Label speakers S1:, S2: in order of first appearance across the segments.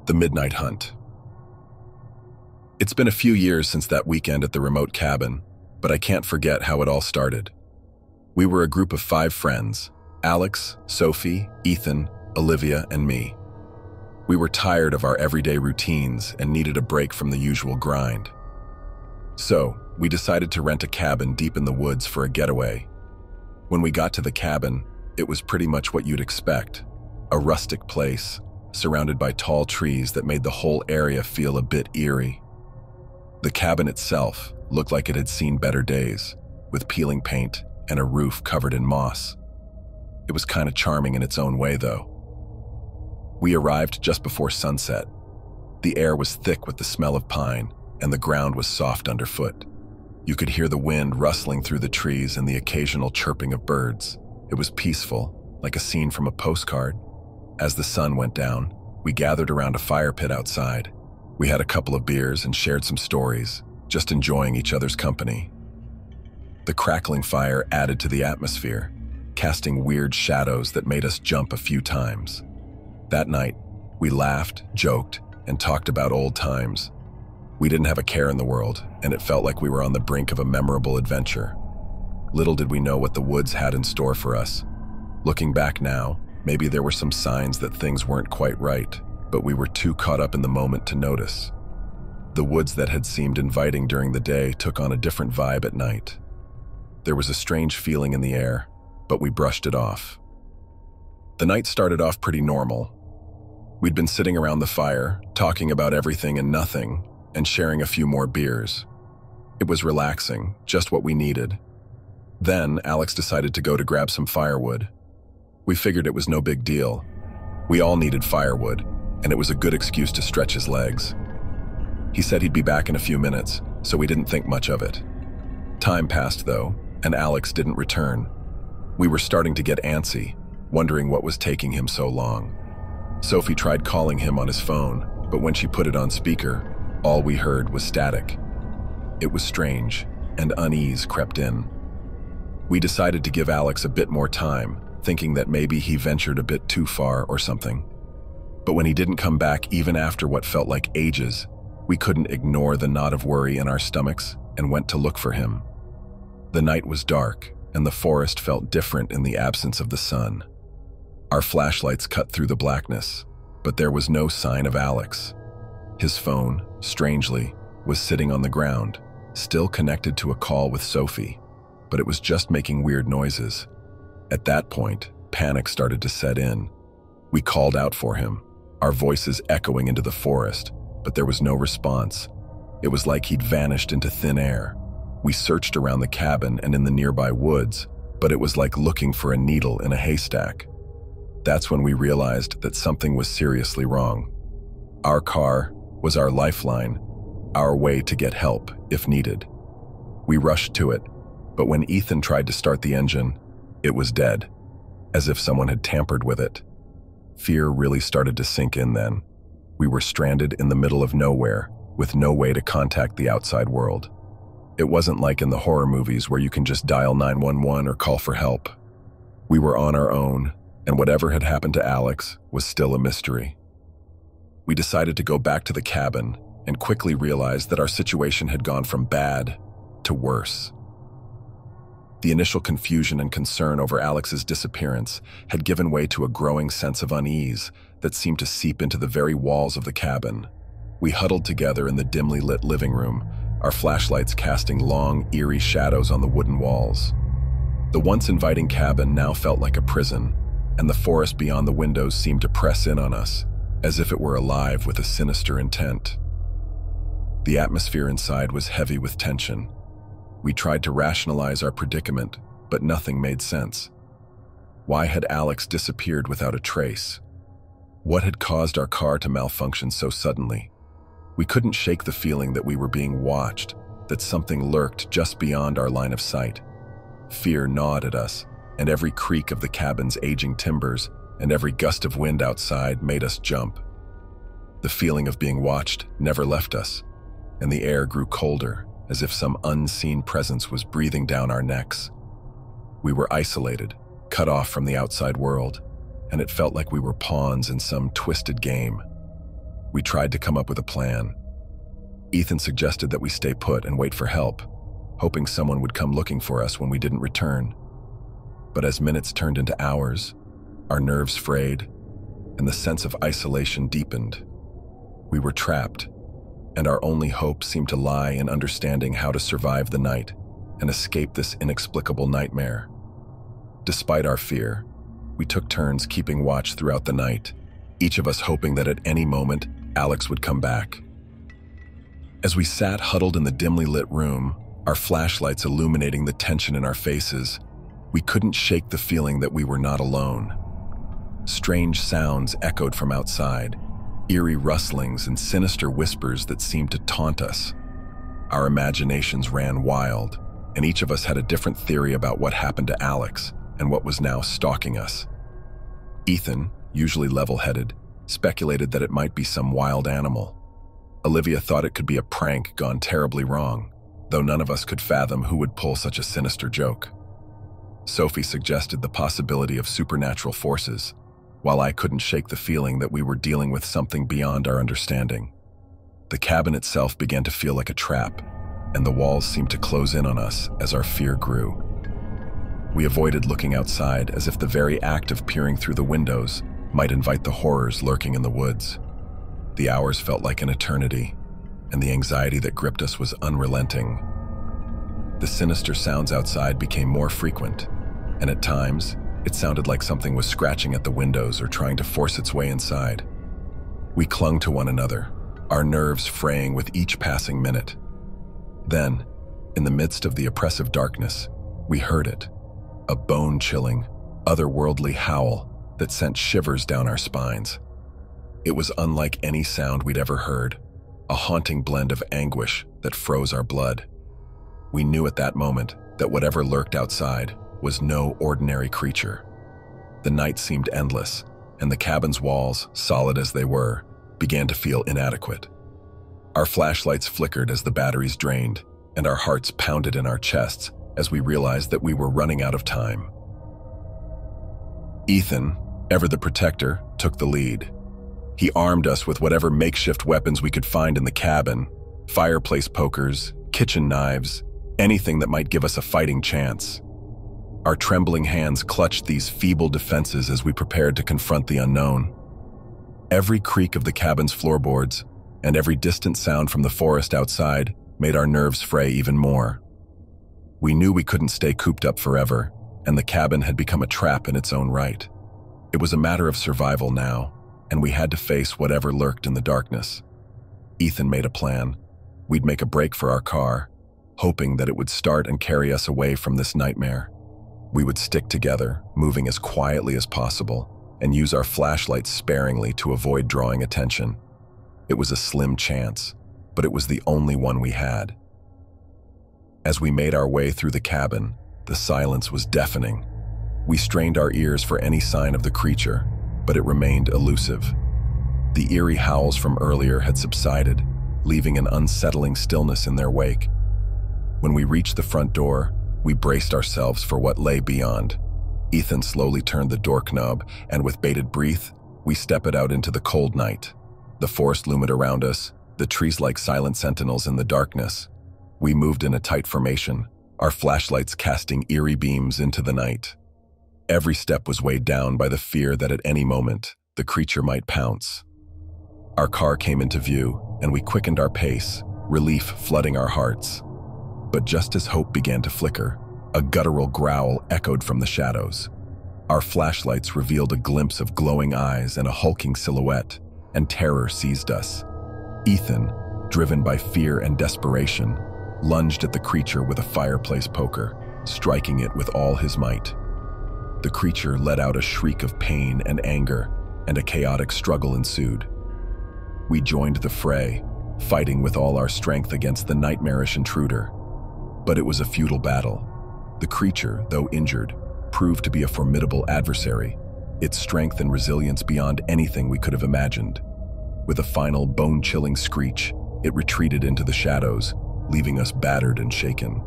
S1: The Midnight Hunt. It's been a few years since that weekend at the remote cabin, but I can't forget how it all started. We were a group of 5 friends: Alex, Sophie, Ethan, Olivia, and me. We were tired of our everyday routines and needed a break from the usual grind. So, we decided to rent a cabin deep in the woods for a getaway. When we got to the cabin, it was pretty much what you'd expect: a rustic place, surrounded by tall trees that made the whole area feel a bit eerie. The cabin itself looked like it had seen better days, with peeling paint and a roof covered in moss. It was kind of charming in its own way, though. We arrived just before sunset. The air was thick with the smell of pine, and the ground was soft underfoot. You could hear the wind rustling through the trees and the occasional chirping of birds. It was peaceful, like a scene from a postcard. As the sun went down, we gathered around a fire pit outside. We had a couple of beers and shared some stories, just enjoying each other's company. The crackling fire added to the atmosphere, casting weird shadows that made us jump a few times. That night, we laughed, joked, and talked about old times. We didn't have a care in the world, and it felt like we were on the brink of a memorable adventure. Little did we know what the woods had in store for us. Looking back now, maybe there were some signs that things weren't quite right, but we were too caught up in the moment to notice. The woods that had seemed inviting during the day took on a different vibe at night. There was a strange feeling in the air, but we brushed it off. The night started off pretty normal. We'd been sitting around the fire, talking about everything and nothing, and sharing a few more beers. It was relaxing, just what we needed. Then Alex decided to go to grab some firewood. We figured it was no big deal. We all needed firewood, and it was a good excuse to stretch his legs. He said he'd be back in a few minutes, so we didn't think much of it. Time passed, though, and Alex didn't return. We were starting to get antsy, wondering what was taking him so long. Sophie tried calling him on his phone, but when she put it on speaker, all we heard was static. It was strange, and unease crept in. We decided to give Alex a bit more time, thinking that maybe he ventured a bit too far or something. But when he didn't come back even after what felt like ages, we couldn't ignore the knot of worry in our stomachs and went to look for him. The night was dark, and the forest felt different in the absence of the sun. Our flashlights cut through the blackness, but there was no sign of Alex. His phone, strangely, was sitting on the ground, still connected to a call with Sophie, but it was just making weird noises. At that point, panic started to set in. We called out for him, our voices echoing into the forest, but there was no response. It was like he'd vanished into thin air. We searched around the cabin and in the nearby woods, but it was like looking for a needle in a haystack. That's when we realized that something was seriously wrong. Our car was our lifeline, our way to get help if needed. We rushed to it, but when Ethan tried to start the engine, it was dead, as if someone had tampered with it. Fear really started to sink in then. We were stranded in the middle of nowhere, with no way to contact the outside world. It wasn't like in the horror movies where you can just dial 911 or call for help. We were on our own, and whatever had happened to Alex was still a mystery. We decided to go back to the cabin and quickly realized that our situation had gone from bad to worse. The initial confusion and concern over Alex's disappearance had given way to a growing sense of unease that seemed to seep into the very walls of the cabin. We huddled together in the dimly lit living room, our flashlights casting long, eerie shadows on the wooden walls. The once inviting cabin now felt like a prison, and the forest beyond the windows seemed to press in on us, as if it were alive with a sinister intent. The atmosphere inside was heavy with tension. We tried to rationalize our predicament, but nothing made sense. Why had Alex disappeared without a trace? What had caused our car to malfunction so suddenly? We couldn't shake the feeling that we were being watched, that something lurked just beyond our line of sight. Fear gnawed at us, and every creak of the cabin's aging timbers and every gust of wind outside made us jump. The feeling of being watched never left us, and the air grew colder, as if some unseen presence was breathing down our necks. We were isolated, cut off from the outside world, and it felt like we were pawns in some twisted game. We tried to come up with a plan. Ethan suggested that we stay put and wait for help, hoping someone would come looking for us when we didn't return. But as minutes turned into hours, our nerves frayed, and the sense of isolation deepened. We were trapped, and our only hope seemed to lie in understanding how to survive the night and escape this inexplicable nightmare. Despite our fear, we took turns keeping watch throughout the night, each of us hoping that at any moment, Alex would come back. As we sat huddled in the dimly lit room, our flashlights illuminating the tension in our faces, we couldn't shake the feeling that we were not alone. Strange sounds echoed from outside, eerie rustlings and sinister whispers that seemed to taunt us. Our imaginations ran wild, and each of us had a different theory about what happened to Alex and what was now stalking us. Ethan, usually level-headed, speculated that it might be some wild animal. Olivia thought it could be a prank gone terribly wrong, though none of us could fathom who would pull such a sinister joke. Sophie suggested the possibility of supernatural forces, while I couldn't shake the feeling that we were dealing with something beyond our understanding. The cabin itself began to feel like a trap, and the walls seemed to close in on us as our fear grew. We avoided looking outside as if the very act of peering through the windows might invite the horrors lurking in the woods. The hours felt like an eternity, and the anxiety that gripped us was unrelenting. The sinister sounds outside became more frequent, and at times, it sounded like something was scratching at the windows or trying to force its way inside. We clung to one another, our nerves fraying with each passing minute. Then, in the midst of the oppressive darkness, we heard it, a bone-chilling, otherworldly howl that sent shivers down our spines. It was unlike any sound we'd ever heard, a haunting blend of anguish that froze our blood. We knew at that moment that whatever lurked outside was no ordinary creature. The night seemed endless, and the cabin's walls, solid as they were, began to feel inadequate. Our flashlights flickered as the batteries drained, and our hearts pounded in our chests as we realized that we were running out of time. Ethan, ever the protector, took the lead. He armed us with whatever makeshift weapons we could find in the cabin, fireplace pokers, kitchen knives, anything that might give us a fighting chance. Our trembling hands clutched these feeble defenses as we prepared to confront the unknown. Every creak of the cabin's floorboards and every distant sound from the forest outside made our nerves fray even more. We knew we couldn't stay cooped up forever, and the cabin had become a trap in its own right. It was a matter of survival now, and we had to face whatever lurked in the darkness. Ethan made a plan. We'd make a break for our car, hoping that it would start and carry us away from this nightmare. We would stick together, moving as quietly as possible, and use our flashlights sparingly to avoid drawing attention. It was a slim chance, but it was the only one we had. As we made our way through the cabin, the silence was deafening. We strained our ears for any sign of the creature, but it remained elusive. The eerie howls from earlier had subsided, leaving an unsettling stillness in their wake. When we reached the front door, we braced ourselves for what lay beyond. Ethan slowly turned the door knob, and with bated breath, we stepped out into the cold night. The forest loomed around us, the trees like silent sentinels in the darkness. We moved in a tight formation, our flashlights casting eerie beams into the night. Every step was weighed down by the fear that at any moment, the creature might pounce. Our car came into view, and we quickened our pace, relief flooding our hearts. But just as hope began to flicker, a guttural growl echoed from the shadows. Our flashlights revealed a glimpse of glowing eyes and a hulking silhouette, and terror seized us. Ethan, driven by fear and desperation, lunged at the creature with a fireplace poker, striking it with all his might. The creature let out a shriek of pain and anger, and a chaotic struggle ensued. We joined the fray, fighting with all our strength against the nightmarish intruder. But it was a futile battle. The creature, though injured, proved to be a formidable adversary, its strength and resilience beyond anything we could have imagined. With a final bone-chilling screech, it retreated into the shadows, leaving us battered and shaken.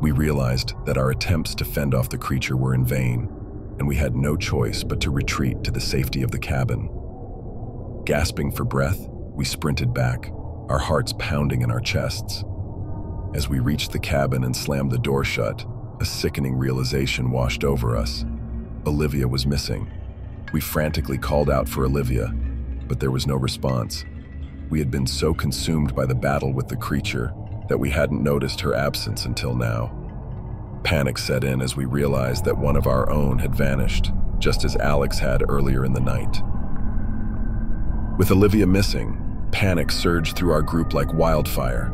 S1: We realized that our attempts to fend off the creature were in vain, and we had no choice but to retreat to the safety of the cabin. Gasping for breath, we sprinted back, our hearts pounding in our chests. As we reached the cabin and slammed the door shut, a sickening realization washed over us. Olivia was missing. We frantically called out for Olivia, but there was no response. We had been so consumed by the battle with the creature that we hadn't noticed her absence until now. Panic set in as we realized that one of our own had vanished, just as Alex had earlier in the night. With Olivia missing, panic surged through our group like wildfire.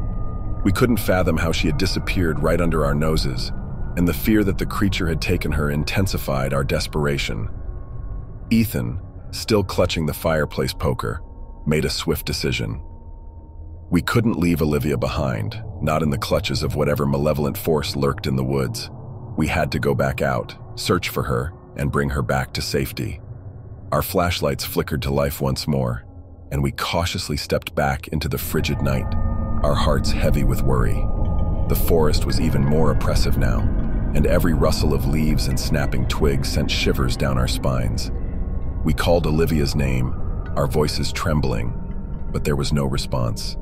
S1: We couldn't fathom how she had disappeared right under our noses, and the fear that the creature had taken her intensified our desperation. Ethan, still clutching the fireplace poker, made a swift decision. We couldn't leave Olivia behind, not in the clutches of whatever malevolent force lurked in the woods. We had to go back out, search for her, and bring her back to safety. Our flashlights flickered to life once more, and we cautiously stepped back into the frigid night, our hearts heavy with worry. The forest was even more oppressive now, and every rustle of leaves and snapping twigs sent shivers down our spines. We called Olivia's name, our voices trembling, but there was no response.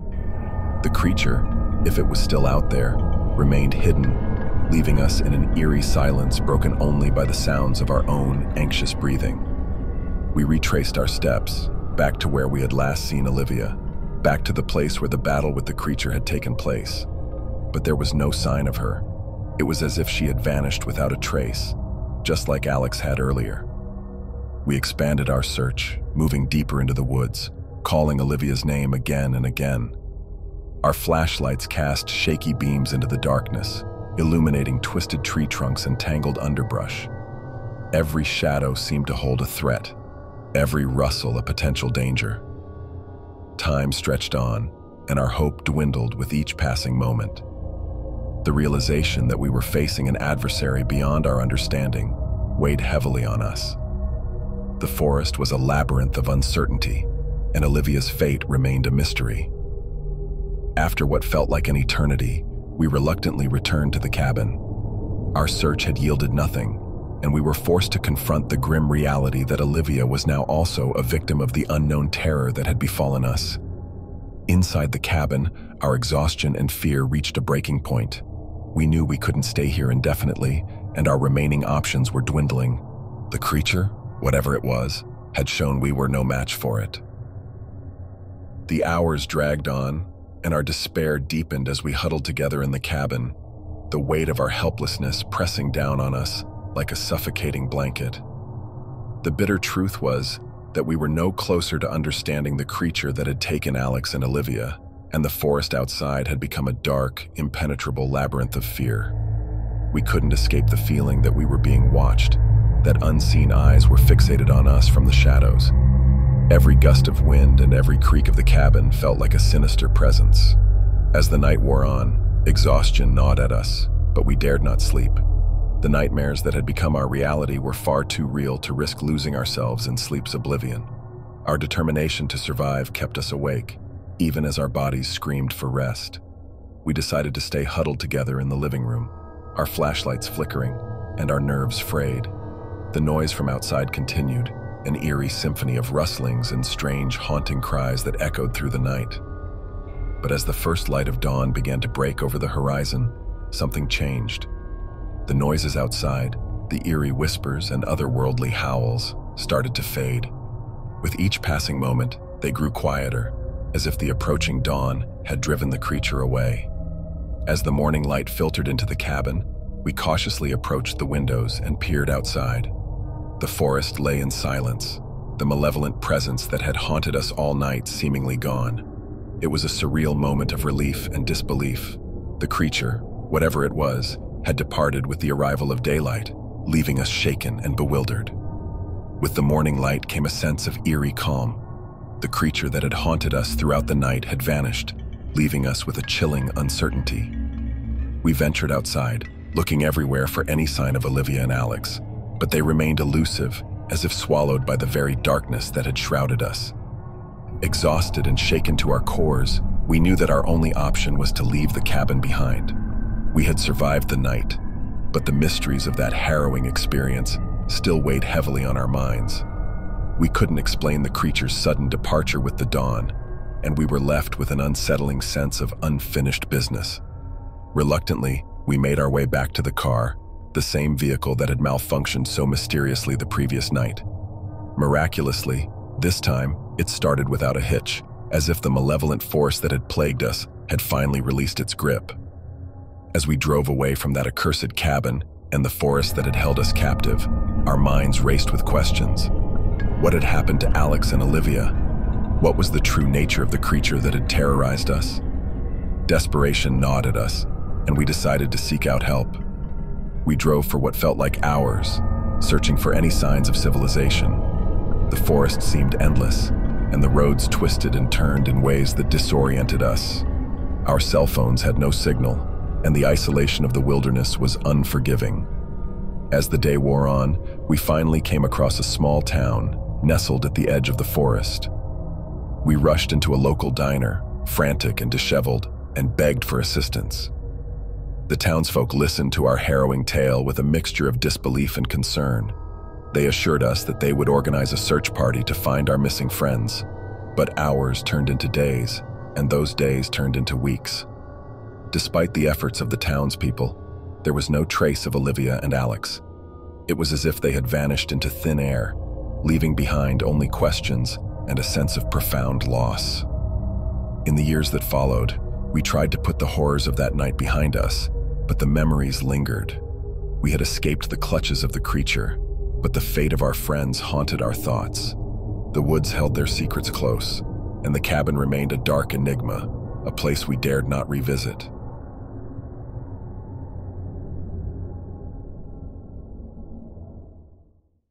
S1: The creature, if it was still out there, remained hidden, leaving us in an eerie silence broken only by the sounds of our own anxious breathing. We retraced our steps, back to where we had last seen Olivia, back to the place where the battle with the creature had taken place. But there was no sign of her. It was as if she had vanished without a trace, just like Alex had earlier. We expanded our search, moving deeper into the woods, calling Olivia's name again and again. Our flashlights cast shaky beams into the darkness, illuminating twisted tree trunks and tangled underbrush. Every shadow seemed to hold a threat, every rustle a potential danger. Time stretched on, and our hope dwindled with each passing moment. The realization that we were facing an adversary beyond our understanding weighed heavily on us. The forest was a labyrinth of uncertainty, and Olivia's fate remained a mystery. After what felt like an eternity, we reluctantly returned to the cabin. Our search had yielded nothing, and we were forced to confront the grim reality that Olivia was now also a victim of the unknown terror that had befallen us. Inside the cabin, our exhaustion and fear reached a breaking point. We knew we couldn't stay here indefinitely, and our remaining options were dwindling. The creature, whatever it was, had shown we were no match for it. The hours dragged on, and our despair deepened as we huddled together in the cabin, the weight of our helplessness pressing down on us like a suffocating blanket. The bitter truth was that we were no closer to understanding the creature that had taken Alex and Olivia, and the forest outside had become a dark, impenetrable labyrinth of fear. We couldn't escape the feeling that we were being watched, that unseen eyes were fixated on us from the shadows. Every gust of wind and every creak of the cabin felt like a sinister presence. As the night wore on, exhaustion gnawed at us, but we dared not sleep. The nightmares that had become our reality were far too real to risk losing ourselves in sleep's oblivion. Our determination to survive kept us awake, even as our bodies screamed for rest. We decided to stay huddled together in the living room, our flashlights flickering and our nerves frayed. The noise from outside continued, an eerie symphony of rustlings and strange, haunting cries that echoed through the night. But as the first light of dawn began to break over the horizon, something changed. The noises outside, the eerie whispers and otherworldly howls, started to fade. With each passing moment, they grew quieter, as if the approaching dawn had driven the creature away. As the morning light filtered into the cabin, we cautiously approached the windows and peered outside. The forest lay in silence, the malevolent presence that had haunted us all night seemingly gone. It was a surreal moment of relief and disbelief. The creature, whatever it was, had departed with the arrival of daylight, leaving us shaken and bewildered. With the morning light came a sense of eerie calm. The creature that had haunted us throughout the night had vanished, leaving us with a chilling uncertainty. We ventured outside, looking everywhere for any sign of Olivia and Alex, but they remained elusive, as if swallowed by the very darkness that had shrouded us. Exhausted and shaken to our cores, we knew that our only option was to leave the cabin behind. We had survived the night, but the mysteries of that harrowing experience still weighed heavily on our minds. We couldn't explain the creature's sudden departure with the dawn, and we were left with an unsettling sense of unfinished business. Reluctantly, we made our way back to the car, the same vehicle that had malfunctioned so mysteriously the previous night. Miraculously, this time, it started without a hitch, as if the malevolent force that had plagued us had finally released its grip. As we drove away from that accursed cabin and the forest that had held us captive, our minds raced with questions. What had happened to Alex and Olivia? What was the true nature of the creature that had terrorized us? Desperation gnawed at us, and we decided to seek out help. We drove for what felt like hours, searching for any signs of civilization. The forest seemed endless, and the roads twisted and turned in ways that disoriented us. Our cell phones had no signal, and the isolation of the wilderness was unforgiving. As the day wore on, we finally came across a small town, nestled at the edge of the forest. We rushed into a local diner, frantic and disheveled, and begged for assistance. The townsfolk listened to our harrowing tale with a mixture of disbelief and concern. They assured us that they would organize a search party to find our missing friends. But hours turned into days, and those days turned into weeks. Despite the efforts of the townspeople, there was no trace of Olivia and Alex. It was as if they had vanished into thin air, leaving behind only questions and a sense of profound loss. In the years that followed, we tried to put the horrors of that night behind us, but the memories lingered. We had escaped the clutches of the creature, but the fate of our friends haunted our thoughts. The woods held their secrets close, and the cabin remained a dark enigma, a place we dared not revisit.